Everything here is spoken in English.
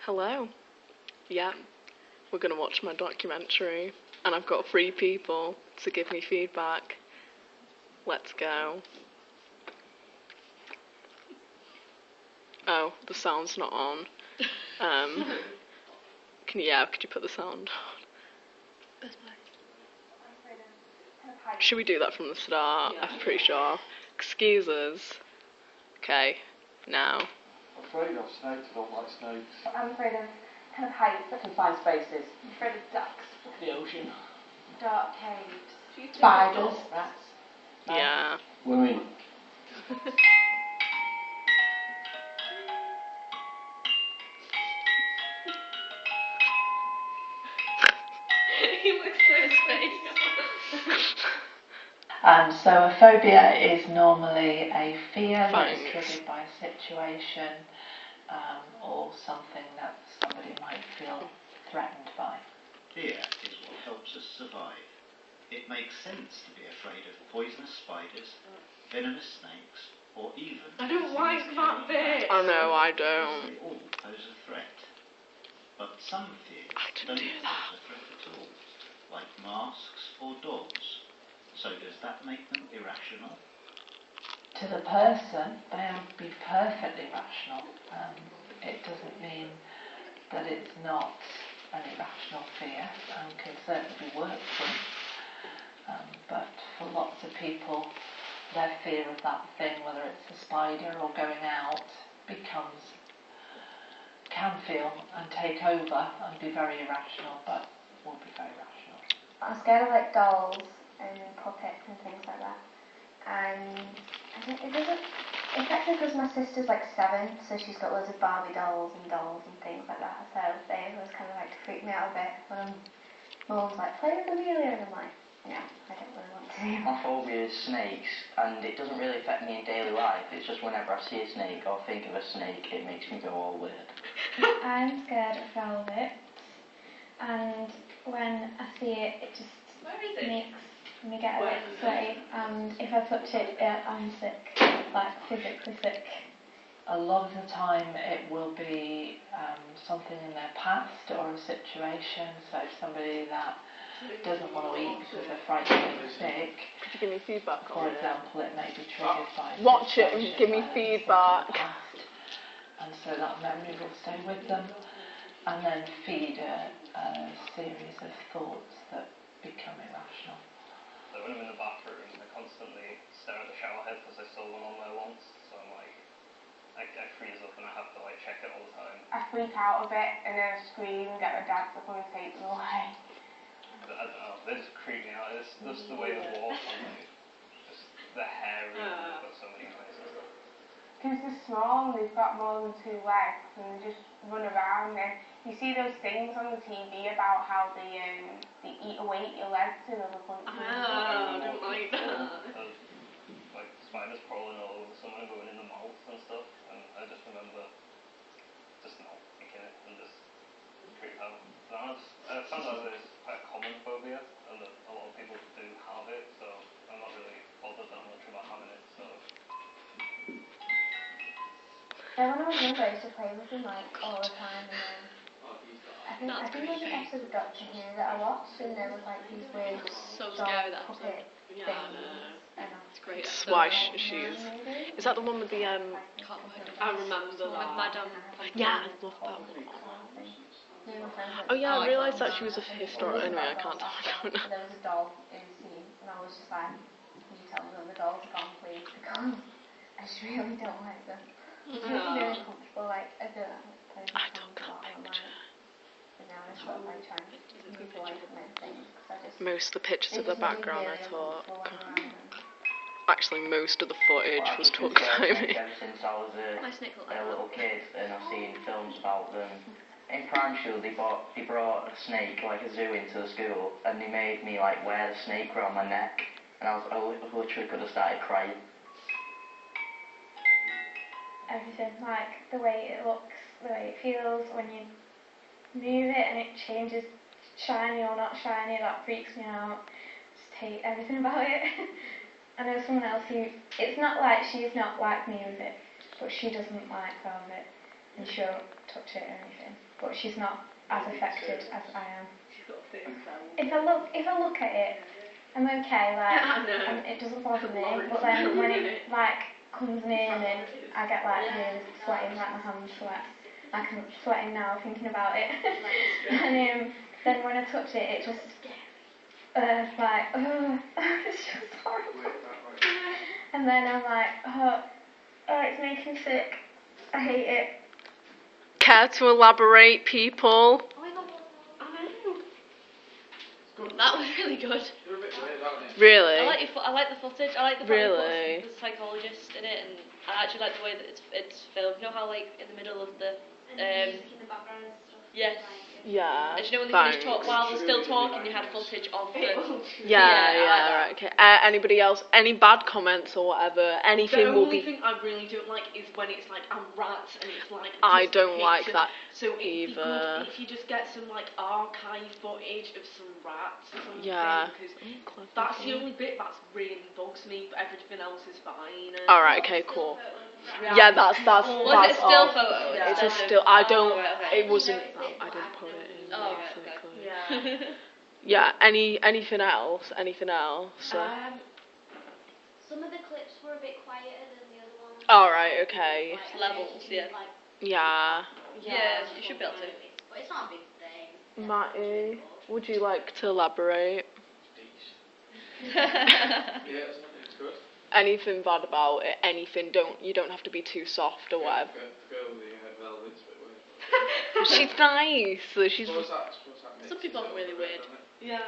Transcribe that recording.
Hello. Yeah, we're going to watch my documentary, and I've got 3 people to give me feedback. Let's go. Oh, the sound's not on. Could you put the sound on? Should we do that from the start? Yeah. I'm pretty sure. Excuse us. Okay, now. I'm afraid of snakes. I don't like snakes. I'm afraid of kind of heights. Confined spaces. I'm afraid of ducks. The ocean. Dark caves. Spiders. Rats. Yeah. Women. He looks at his face. So a phobia is normally a fear that is triggered by a situation or something that somebody might feel threatened by. Fear is what helps us survive. It makes sense to be afraid of poisonous spiders, venomous snakes, or even... I don't like that bit. Oh no, I don't. They all pose a threat. But some fears don't pose a threat at all, like masks or dogs. So does that make them irrational? To the person, they would be perfectly rational. It doesn't mean that it's not an irrational fear and can certainly be worked through. But for lots of people, their fear of that thing, whether it's a spider or going out, can feel and take over and be very irrational, but will be very rational. I'm scared of like dolls and puppets and things like that. And I think it's actually because my sister's like 7, so she's got loads of Barbie dolls and things like that. So they always kind of like freak me out a bit when Mum's like, play with Amelia, and I'm like, no, I don't really want to. My phobia is snakes, and it doesn't really affect me in daily life. It's just whenever I see a snake or think of a snake, it makes me go all weird. I'm scared of velvet, and when I see it, it just makes me get a bit sweaty, and if I touch it, I'm sick, like physically sick. A lot of the time it will be something in their past or a situation, so somebody that doesn't want to eat because they're frightened of a snake. Could you give me feedback for on example, it may be triggered by watch it and give me feedback. And so that memory will stay with them and then feed a series of thoughts that become irrational. So when I'm in the bathroom, I constantly stare at the shower head because I saw one on there once, so I'm like, I freeze up and I have to like check it all the time. I freak out a bit and then I scream and get my dad to come and take them away. But I don't know, they just creep me out. It's just the way they walk and like, just the hair and they've got so many places. Because they're small and they've got more than 2 legs and they just run around, and you see those things on the TV about how they eat away at your legs in other countries. I don't like that. Like spiders crawling all over someone and going in the mouth and stuff, and I just remember just not picking it and just freak out. I found out that it's quite a common phobia and that a lot of people do have it, so I'm not really bothered that much about having it, so... Yeah, when I was younger, I used to play with them like all the time, and then I think there was an episode of Doctor Who that I watched, and there was like these weird puppet things. It's great. That's why she's... Is that the one with the I remember that. With Madame. Yeah, I love that one. Oh yeah, I realised that she was a historian. Anyway, I can't talk about it. There was a doll in the scene, and I was just like, can you tell me when the doll's gone, please? Because I just really don't like them. It's really comfortable, like, I feel like I took that picture. And now I sort of like trying to move away from them things, because I just... Most of the pictures of the background, I thought... Actually, most of the footage was took by me. Ever since I was a little kid, and I've seen films about them. In primary school, they brought a snake, like a zoo, into the school, and they made me like wear the snake around my neck, and I literally could have started crying. Everything, like the way it looks, the way it feels when you move it and it changes shiny or not shiny, that freaks me out. Just hate everything about it. I know someone else who, it's not like she's not like me with it, but she doesn't like velvet. and she won't touch it or anything. But she's not as affected as I am. If I look at it, I'm okay, like, and it doesn't bother me. But then when it like comes near me, I get like really sweating, like my hands sweat. Like I'm sweating now thinking about it. And then when I touch it, it just like, it's just horrible. And then I'm like, oh, it's making me sick. I hate it. Care to elaborate, people? Oh my god, that was really good. Really? I like the footage. I like the fact Really? the psychologist in it, and I actually like the way that it's filmed. You know how like in the middle of the music in the background and stuff. yes. Yeah. And you know when they thanks. finish talk while they're still talking, you had footage of the. Yeah, right, okay. Anybody else? Any bad comments or whatever? Anything The will only be. thing I really don't like is when it's like rats and it's like. I just a don't like picture. that So it'd be either. good if you just get some like archive footage of some rats or something. Yeah. Because that's the only bit that's really bugs me, but everything else is fine. Alright, okay, cool. Yeah, that's Was it a still all. photo? It's a instead still. of- I don't. Oh, right, okay. It wasn't. I didn't put it in. Oh, right, basically. Yeah. Yeah. Anything else? Anything else? Some of the clips were a bit quieter than the other ones. All right. Okay. Like, Levels, yeah. Like, Yeah. Yeah, you should be able to. but it's not a big thing. Matty, would you like to elaborate? It's good. Anything bad about it? Anything? You don't have to be too soft or whatever. The girl with the velvet's a bit weird. She's nice. She's. Suppose that Some people aren't really weird. Yeah.